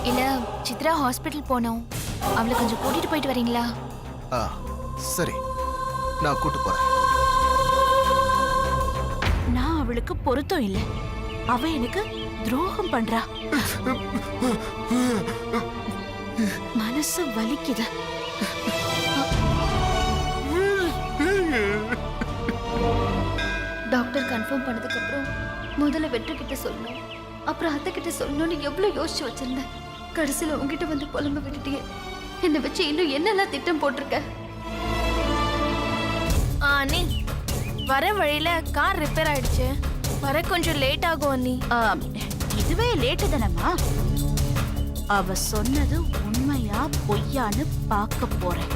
இல்ல சித்ரா ஹாஸ்பிட்டல் போனோம். அவளை கொஞ்சம் கூட்டிட்டு போயிட்டு வரீங்களா? சரி, நான் கூட்டு போறேன். நான் அவளுக்கு பொருத்தம் இல்லை. அவ எனக்கு துரோகம் பண்றா. மனசு வலிக்குது. டாக்டர் கன்ஃபார்ம் பண்ணதுக்கு அப்புறம் முதல்ல வெற்றி கிட்ட சொல்லணும், அப்புறம் அத்தை கிட்ட சொல்லணும்னு எவ்வளவு யோசிச்சு வச்சிருந்தேன். கடைசியில உங்ககிட்ட வந்து புலம்ப விட்டுட்டீங்க. என்னை வச்சு இன்னும் என்னெல்லாம் திட்டம் போட்டிருக்க? அண்ணி, வர வழியில கார் ரிப்பேர் ஆயிடுச்சு. வர கொஞ்சம் லேட் ஆகும் அண்ணி. இதுவே லேட்டு தானம்மா. அவ சொன்னது உண்மையா பொய்யான்னு பார்க்க போறேன்.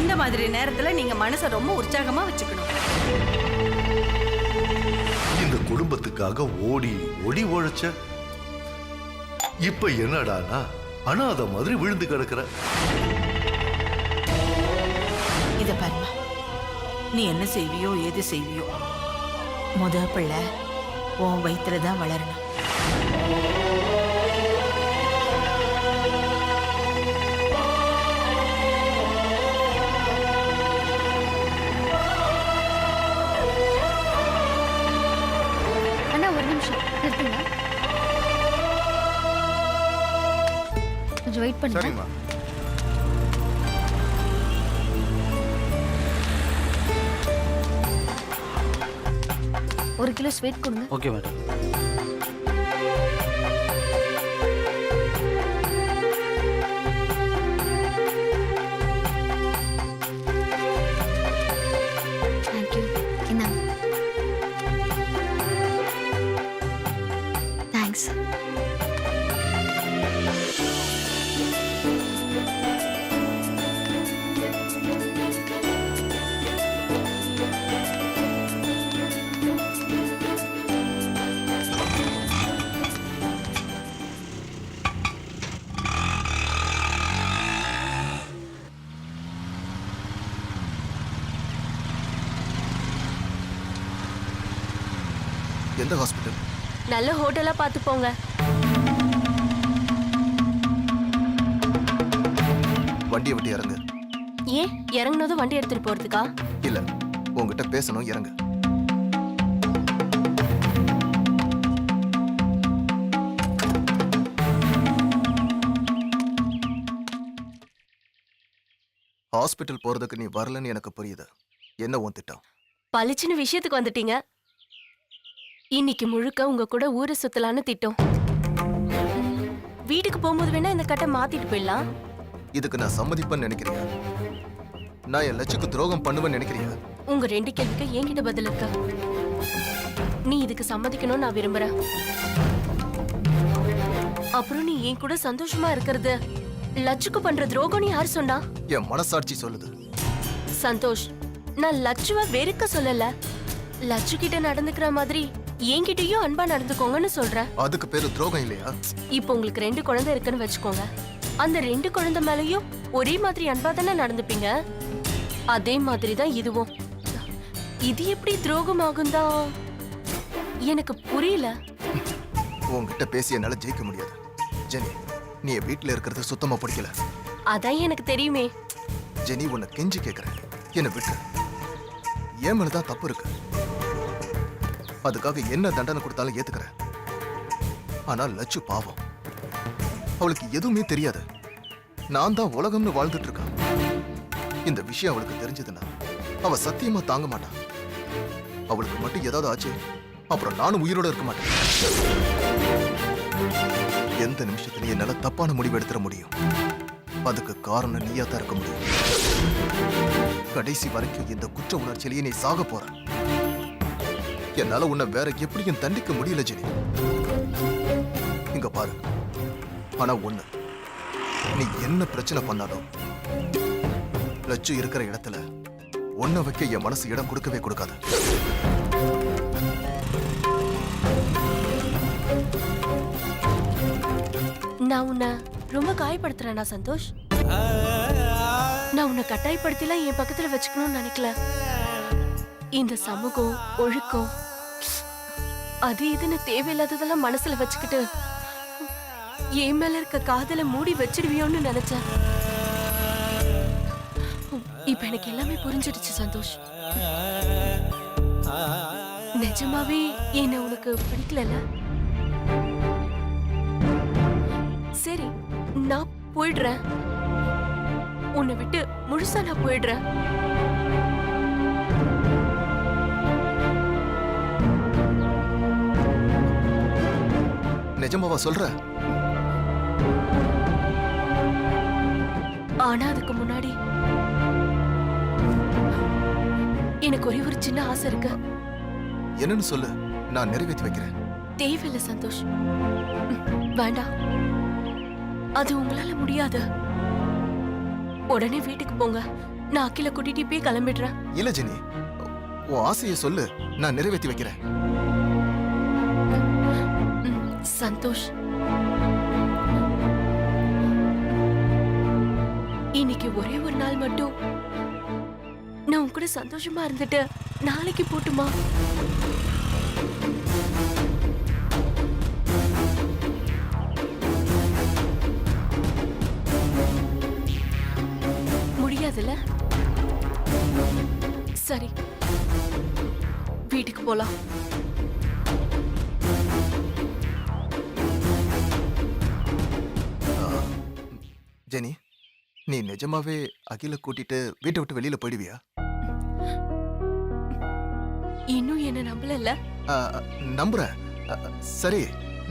இந்த மாதிரி நேரத்துல நீங்க மனசை ரொம்ப உற்சாகமா வச்சுக்கணும். இந்த குடும்பத்துக்காக ஓடி ஓடி உழைச்ச, இப்ப என்னடானா அனாதை மாதிரி விழுந்து கிடக்குற. இத பாருமா, நீ என்ன செய்வியோ எது செய்வியோ, முத பிள்ளை உன் வயிற்றுலதான் வளரணும். அண்ணா ஒரு நிமிஷம் நிறுத்துங்க. கொஞ்சம் வெயிட் பண்ணுங்க. சரிம்மா. ஒரு கிலோ ஸ்வீட் கொடுங்க. Okay madam. தேங்க்யூ. இந்தாங்க. தேங்க்ஸ். எந்த ஹாஸ்பிட்டல்? நல்ல ஹோட்டலா பார்த்து போங்க. வண்டியை விட்டு இறங்கு. ஏன் இறங்குனதும் வண்டி எடுத்துட்டு போறதுக்கா? இல்ல, உங்ககிட்ட பேசணும், இறங்கு. ஹாஸ்பிட்டல் போறதுக்கு நீ வரலன்னு எனக்கு புரியுது. என்ன உன் திட்டம்? பளிச்சுன்னு விஷயத்துக்கு வந்துட்டீங்க. இன்னைக்கு முழுக்க உங்க கூட ஊரை சுத்தலான்னு திட்டம். வீட்டுக்கு போகும்போது வேணா இந்த கட்டை மாத்திட்டு போயிடலாம். இதுக்கு நான் சம்மதிப்பேன்னு நினைக்கிறியா? நான் என் லட்சுக்கு துரோகம் பண்ணுவேன்னு நினைக்கிறியா? உங்க ரெண்டு கேள்விக்கு என்கிட்ட பதில் இருக்க. நீ இதுக்கு சம்மதிக்கணும்னு நான் விரும்புறேன். அப்புறம் நீ என் கூட சந்தோஷமா இருக்கிறது லட்சுக்கு பண்ற துரோகம்னு யார் சொன்னா? என் மனசாட்சி சொல்லுது. சந்தோஷ், நான் லட்சுவ வெறுக்க சொல்லல. லட்சு கிட்ட நடந்துக்கிற மாதிரி என்கிட்டயும் அன்பா நடந்துக்கோங்கன்னு சொல்றேன். அதுக்கு பேரு துரோகம் இல்லையா? இப்போ உங்களுக்கு 2 குழந்தை இருக்குன்னு வச்சுக்கோங்க. அந்த 2 குழந்தை மேலயும் ஒரே மாதிரி அன்பா தானே நடந்துப்பீங்க. அதே மாதிரி தான் இதுவும். இது எப்படி துரோகம் ஆகும் தான் எனக்கு புரியல. உன்கிட்ட பேசி என்னால ஜெயிக்க முடியாது. ஜெனி, நீ என் வீட்டுல இருக்கிறது சுத்தமா பிடிக்கல. அதான் எனக்கு தெரியுமே. ஜெனி, உன்னை கெஞ்சி கேட்கிறேன், என்னை விட்டு. என் மேலதான் தப்பு இருக்கு. அதுக்காக என்ன தண்டனை கொடுத்தாலும் ஏத்துக்கிறேன். ஆனா லட்சு பாவம், அவளுக்கு எதுவுமே தெரியாது. நான் தான் உலகம்னு வாழ்ந்துட்டு இருக்கான். இந்த விஷயம் அவளுக்கு தெரிஞ்சதுன்னா அவ சத்தியமா தாங்க மாட்டான். அவளுக்கு மட்டும் ஏதாவது ஆச்சு, அப்புறம் நானும் உயிரோட இருக்க மாட்டேன். எந்த நிமிஷத்துல என்னால தப்பான முடிவு எடுத்துட முடியும். அதுக்கு காரணம் நீயா தான் இருக்க முடியும். கடைசி வரைக்கும் இந்த குற்ற உணர்ச்சியிலேயே நீ சாக போற. என்னால உன்னை வேற எப்படியும் தண்டிக்க முடியல ஜெனி. இங்க பாரு, ஆனா ஒண்ணு, நீ என்ன பிரச்சனை பண்ணாலும் லட்சு இருக்கிற இடத்துல ஒன்ன வைக்க என் மனசு இடம் கொடுக்கவே கொடுக்காது. நான் உன்னை ரொம்ப காயப்படுத்துறேனா சந்தோஷ்? நான் உன்னை கட்டாயப்படுத்திலாம் என் பக்கத்துல வச்சுக்கணும்னு நினைக்கல. இந்த சமூகம் ஒழுக்கம் அது இதுன்னு தேவையில்லாததெல்லாம் மனசுல வச்சுக்கிட்டு என் மேல இருக்க காதலை மூடி வச்சிடுவியோன்னு நினைச்சேன். இப்ப எனக்கு எல்லாமே புரிஞ்சிடுச்சு சந்தோஷ். நிஜமாவே என்ன உனக்கு பிடிக்கல? சரி, நான் போயிடுறேன். உன்னை விட்டு முழுசா நான் போயிடுறேன். நிஜமாவா சொல்ற? ஆனா அதுக்கு முன்னாடி எனக்கு ஒரே ஒரு சின்ன ஆசை இருக்கு. என்னன்னு சொல்லு, நான் நிறைவேற்றி வைக்கிறேன். தேவையில்லை சந்தோஷ், வேண்டாம். அது உங்களால முடியாது. உடனே வீட்டுக்கு போங்க. நான் அகில கூட்டிட்டு போய் கிளம்பிடுறேன். இல்ல ஜெனி, உன் ஆசையை சொல்லு, நான் நிறைவேற்றி வைக்கிறேன். சந்தோஷ், இன்னைக்கு ஒரே ஒரு நாள் மட்டும் நான் உன் கூட சந்தோஷமா இருந்துட்டு நாளைக்கு போட்டுமா? முடியாதுல்ல? சரி, வீட்டுக்கு போலாம். ஜெனி, நீ நிஜமாவே அகில கூட்டிட்டு வீட்டை விட்டு வெளியில போயிடுவியா? இன்னும் என்ன நம்பல? ஆ, நம்புறேன். சரி,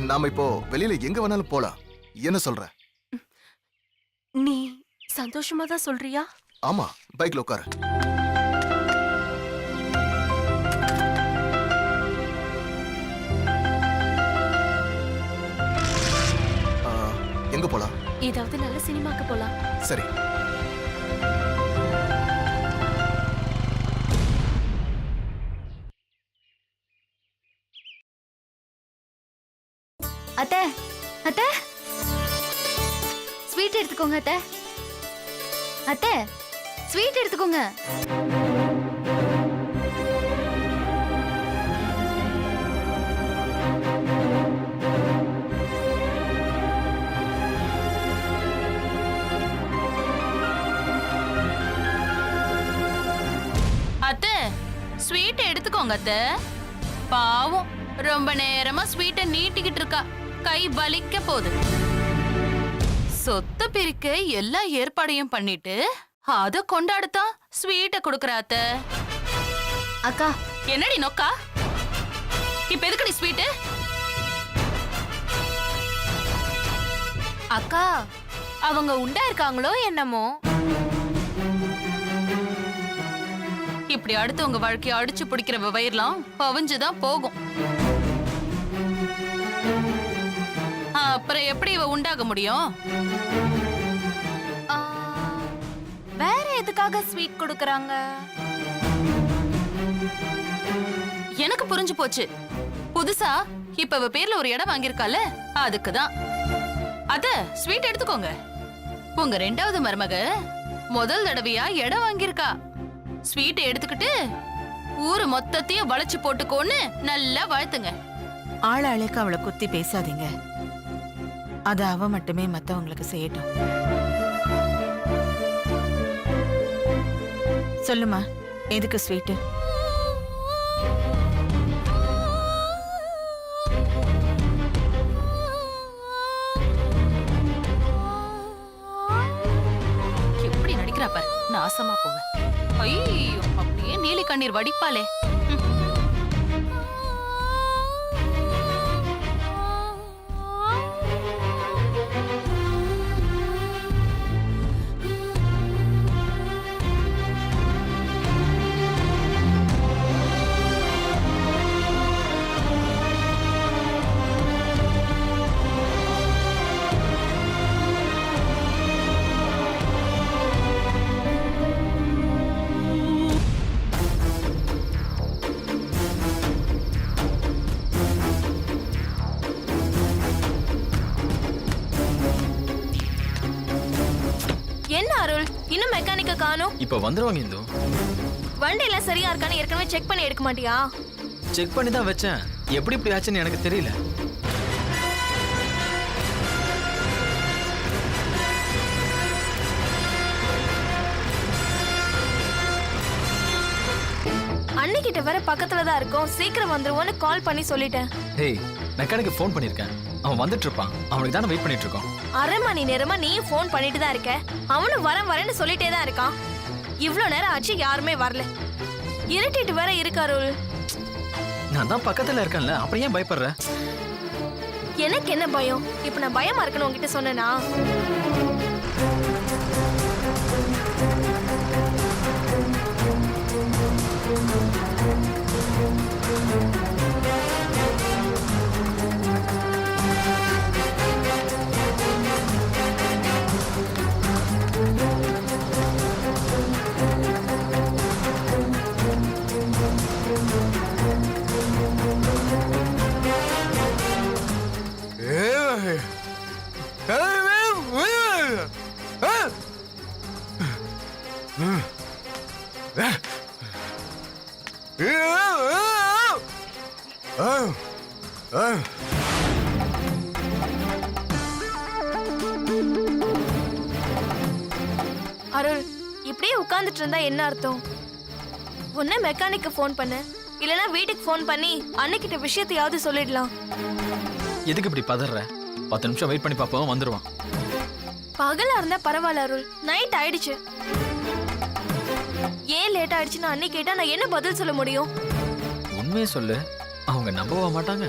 நாம இப்போ வெளியில எங்க வேணாலும் போலாம். என்ன சொல்ற? நீ சந்தோஷமா தான் சொல்றியா? ஆமா, பைக்ல உட்காரு. எங்க போலாம்? ஏதாவது நல்ல சினிமாக்கு போலாம். சரி. அத்தை, அத்தை, ஸ்வீட் எடுத்துக்கோங்க அத்தை. அத்தை, ஸ்வீட் எடுத்துக்கோங்க. அத்தை, ஸ்வீட் எடுத்துக்கோங்க அத்தை. பாவம், ரொம்ப நேரமா ஸ்வீட்டை நீட்டிக்கிட்டு இருக்கா. கை வலிக்க போகுது. சொத்த பிரிக்க எல்லா ஏற்பாடையும் பண்ணிட்டு அத கொண்டாடத்தான் ஸ்வீட்டை கொடுக்கற அத்தை. அக்கா, என்னடி நோக்கா? இப்ப எதுக்குடி ஸ்வீட்டு? அக்கா, அவங்க உண்டா இருக்காங்களோ என்னமோ. இப்படி அடுத்து உங்க வாழ்க்கைய அடிச்சு பிடிக்கிற வயிறுலாம் பவிஞ்சுதான் போகும். அப்புறம் எப்படி இவ உண்டாக முடியும்? ஆ, வேற எதுக்காக ஸ்வீட் கொடுக்கறாங்க? எனக்கு புரிஞ்சு போச்சு. புதுசா இப்ப இவ பேர்ல ஒரு இடம் வாங்கியிருக்கால, அதுக்குதான். அத ஸ்வீட் எடுத்துக்கோங்க. உங்க ரெண்டாவது மருமக முதல் தடவையா இடம் வாங்கியிருக்கா. ஸ்வீட் எடுத்துக்கிட்டு ஊரு மொத்தத்தையும் வளைச்சு போட்டுக்கோன்னு நல்லா வாழ்த்துங்க. ஆளாளுக்கு அவளை குத்தி பேசாதீங்க. அது அவ மட்டுமே மத்தவங்களுக்கு செய்யட்டும். சொல்லுமா, எதுக்கு ஸ்வீட்டு? எப்படி நடிக்கிறா பாரு, நாசமா போவ. ஐயோ, அப்படியே நீலி கண்ணீர் வடிப்பாளே. காணோம். இப்ப வந்துருவாங்க இந்து. வண்டி எல்லாம் சரியா இருக்கான்னு ஏற்கனவே செக் பண்ணி எடுக்க மாட்டியா? செக் பண்ணி தான் வச்சேன். எப்படி இப்படி ஆச்சுன்னு எனக்கு தெரியல. அன்னைக்கிட்ட வேற பக்கத்துல தான் இருக்கோம், சீக்கிரம் வந்துருவோன்னு கால் பண்ணி சொல்லிட்டேன். ஹேய், மெக்கானிக்கு ஃபோன் பண்ணிருக்கேன். அவன் வந்துட்டு இருப்பான். அவனுக்கு தானே வெயிட் பண்ணிட்டு இருக்கோம். அரை மணி நேரமா நீயும் ஃபோன் பண்ணிட்டு தான் இருக்க. அவனும் வரேன்னு சொல்லிட்டே தான் இருக்கான். இவ்ளோ நேரம் ஆச்சு, யாருமே வரல. இருட்டிட்டு வேற இருக்கு அருள். நான் தான் பக்கத்துல இருக்கேன்ல, அப்புறம் ஏன் பயப்படுற? எனக்கு என்ன பயம்? இப்ப நான் பயமா இருக்கணும் உன்கிட்ட சொன்னேனா? அருள், இப்படியே உட்கார்ந்துட்டு இருந்தா என்ன அர்த்தம்? உன்ன மெக்கானிக்கு ஃபோன் பண்ணு, இல்லனா வீட்டுக்கு ஃபோன் பண்ணி அன்னைக்கிட்ட விஷயத்தையாவது சொல்லிடலாம். எதுக்கு இப்படி பதற? 10 நிமிஷம் வெயிட் பண்ணி பாப்போம், வந்துருவான். பகலா இருந்தா பரவாயில்ல அருள், நைட் ஆயிடுச்சு. ஏன் லேட் ஆயிடுச்சுன்னு அன்னைக்கு கேட்டா நான் என்ன பதில் சொல்ல முடியும்? உண்மையை சொல்லு, அவங்க நம்பவா மாட்டாங்க.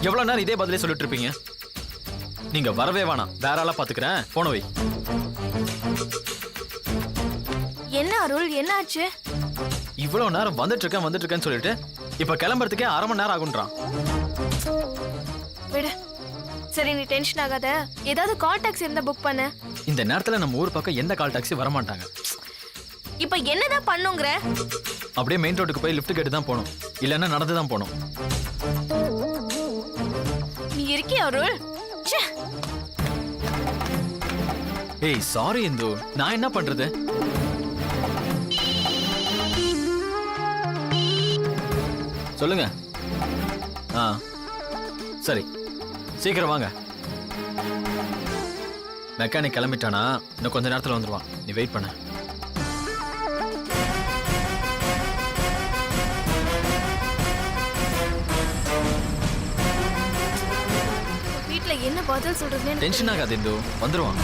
எவ்வளவு நேரம் இதே பதிலே சொல்லிட்டு இருப்பீங்க? நீங்க வரவே வேணாம், வேற ஆளா பாத்துக்கிறேன். போன வை. என்ன அருள், என்ன ஆச்சு? இவ்வளவு நேரம் வந்துட்டு இருக்கேன்னு சொல்லிட்டு இப்ப கிளம்புறதுக்கே 1/2 மணி நேரம் ஆகுன்றான். விடு. சரி, நீ டென்ஷன் ஆகாத. ஏதாவது கால் டாக்ஸி இருந்தா புக் பண்ணு. இந்த நேரத்துல நம்ம ஊர் பக்கம் எந்த கால் டாக்ஸி வர மாட்டாங்க. இப்ப என்னதான் பண்ணுங்கற? அப்படியே மெயின் ரோட்டுக்கு போய் லிஃப்ட் கேட்டு தான் போகணும், இல்லன்னா நடந்து தான் போகணும். நீ இருக்கியா அருள்? ச்சே. ஏய் சாரி இந்து, நான் என்ன பண்றது? சொல்லுங்க. சரி, சீக்கிரம் வாங்க. மெக்கானிக் கிளம்பிட்டானா இன்னும் கொஞ்ச நேரத்துல வந்துருவான். நீ வெயிட் பண்ண. வீட்ல என்ன பதில் சொல்றதுன்னு டென்ஷன் ஆகாது இந்து, வந்துருவான்.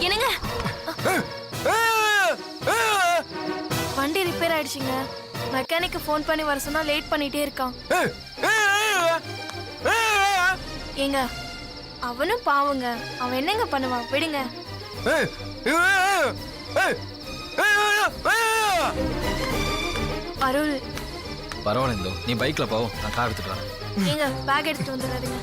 என்னங்க? வண்டி ரிப்பேர் ஆயிடுச்சுங்க. மெக்கானிக்கு ஃபோன் பண்ணி வர சொன்னா லேட் பண்ணிட்டே இருக்கான். ஏங்க, அவனும் பாவங்க. அவன் என்னங்க பண்ணுவான்? விடுங்க. அருள், பரவாயில்ல இந்து, நீ பைக்ல போ, நான் கார் எடுத்துட்டு வரேன். ஏங்க பேக் எடுத்துட்டு வந்துடுறாருங்க.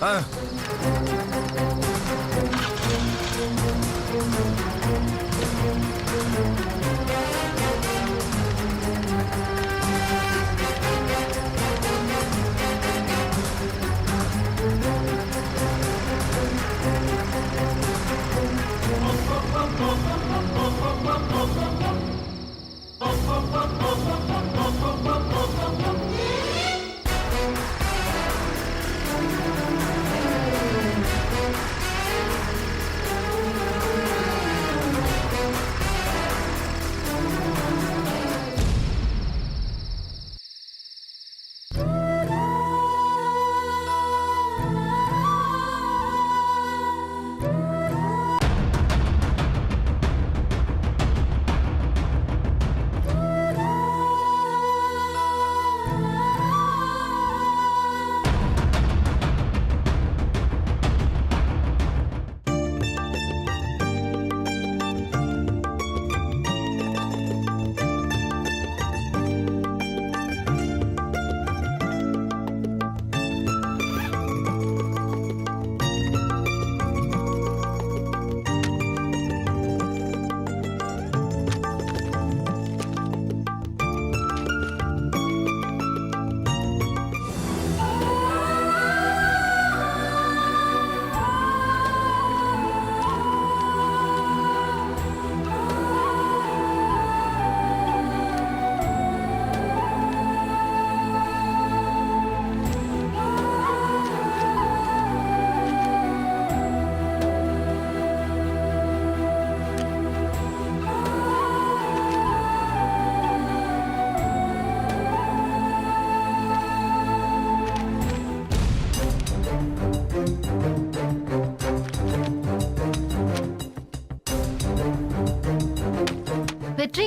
வெற்றி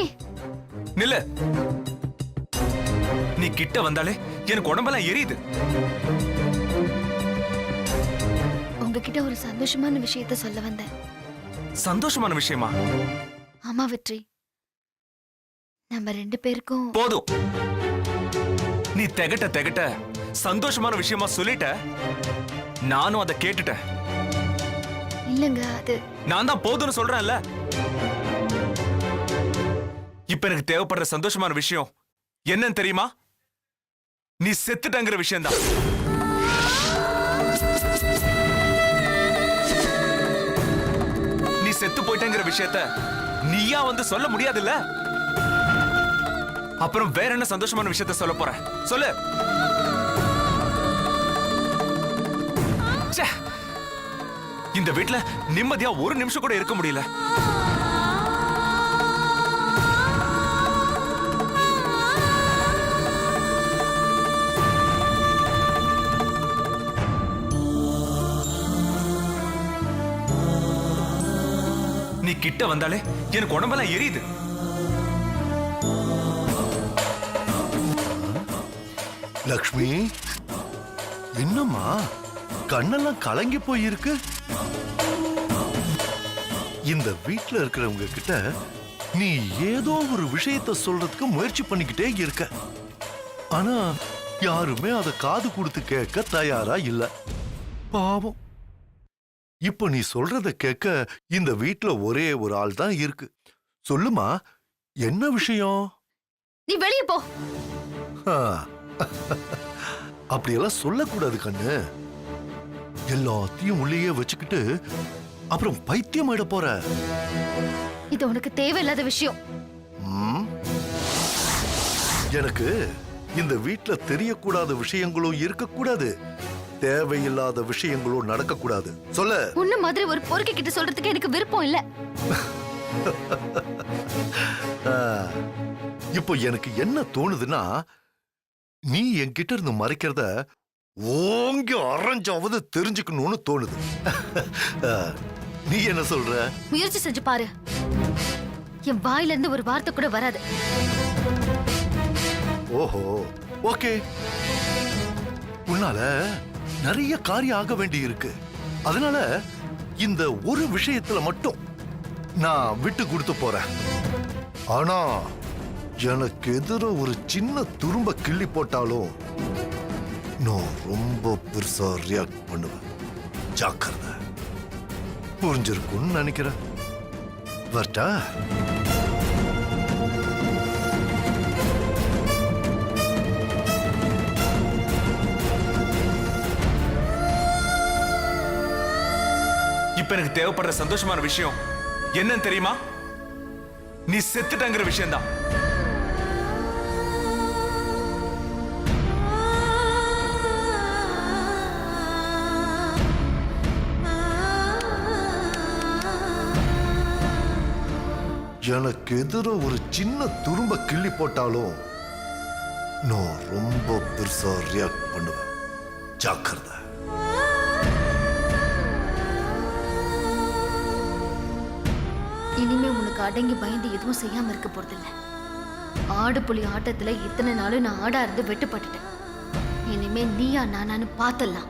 நில்லு. நீ கிட்ட வந்தாலே எனக்கு உடம்பெல்லாம் எரியுது. உங்ககிட்ட ஒரு சந்தோஷமான விஷயத்த சொல்ல வந்தேன். சந்தோஷமான விஷயமா? ஆமா வெற்றி, நம்ம 2 பேருக்கும் போதும். நீ திகட்ட சந்தோஷமான விஷயமா சொல்லிட்ட. நானும் அதை கேட்டுட்டேன். இல்லங்க, அது நான் தான் போதும்னு சொல்றேன்ல. இப்ப எனக்கு தேவைப்படுற சந்தோஷமான விஷயம் என்னன்னு தெரியுமா? நீ செத்துட்டங்கிற விஷயம்தான். நீ செத்து போயிட்டங்கிற விஷயத்த நீயா வந்து சொல்ல முடியாதுல்ல. அப்புறம் வேற என்ன சந்தோஷமான விஷயத்த சொல்ல போற? சொல்லு. ச்சே, இந்த வீட்ல நிம்மதியா ஒரு நிமிஷம் கூட இருக்க முடியல. நீ கிட்ட வந்தாலே எனக்கு உடம்பெல்லாம் எரியுது. லக்ஷ்மி, என்னம்மா கண்ணெல்லாம் கலங்கி போயிருக்கு? இந்த வீட்ல இருக்கிறவங்க கிட்ட நீ ஏதோ ஒரு விஷயத்த சொல்றதுக்கு முயற்சி பண்ணிக்கிட்டே இருக்க. ஆனா யாருமே அதை காது கொடுத்து கேட்க தயாரா இல்ல. பாவம். இப்ப நீ சொல்றத கேட்க இந்த வீட்ல ஒரே ஒரு ஆள் தான் இருக்கு. சொல்லுமா, என்ன விஷயம்? நீ வெளியே போ. ஆ, அப்படியெல்லாம் சொல்லக்கூடாது கண்ணு. எல்லாத்தையும் உள்ளேயே வச்சுக்கிட்டு அப்புறம் பைத்தியம் ஆயிட போற. இது உனக்கு தேவையில்லாத விஷயம். ம்? எனக்கு இந்த வீட்ல தெரியக்கூடாத விஷயங்களும் இருக்கக்கூடாது, தேவையில்லாத விஷயங்களும் நடக்கக்கூடாது. சொல்ல. உன்ன மாதிரி ஒரு பொறுக்கி கிட்ட சொல்றதுக்கு எனக்கு விருப்பம் இல்ல. ஆ, இப்போ எனக்கு என்ன தோணுதுன்னா, நீ என்கிட்ட இருந்து மறைக்கிறத ஓங்கி அரைஞ்சாவது தெரிஞ்சுக்கணும்னு தோணுது. ஆ, நீ என்ன சொல்ற? முயற்சி செஞ்சு பாரு. என் வாயில இருந்து ஒரு வார்த்தை கூட வராது. ஓஹோ, ஓகே. உன்னால நிறைய காரியம் ஆக வேண்டி இருக்கு. அதனால இந்த ஒரு விஷயத்துல மட்டும் நான் விட்டு கொடுத்து போறேன். ஆனா எனக்கு எதிர ஒரு சின்ன துரும்ப கிள்ளி போட்டாலும் நான் ரொம்ப பெருசா ரியாக்ட் பண்ணுவேன். ஜாக்கிரதை. புரிஞ்சிருக்கும்னு நினைக்கிறேன். வரட்டா? இப்ப எனக்கு தேவைப்படுற சந்தோஷமான விஷயம் என்னன்னு தெரியுமா? நீ செத்துட்டங்கிற விஷயம்தான். எனக்கு எதிர ஒரு சின்ன துரும்ப கிள்ளி போட்டாலும் நான் ரொம்ப பெருசா ரியாக்ட் பண்ணுவேன். ஜாக்கிரதை. இனிமே உனக்கு அடங்கி பயந்து எதுவும் செய்யாம இருக்க போறதில்ல. ஆடு புலி ஆட்டத்துல இத்தனை நாளும் நான் ஆடா இருந்து வெட்டுப்பட்டுட்டேன். இனிமே நீயா நானான்னு பார்த்தலாம்.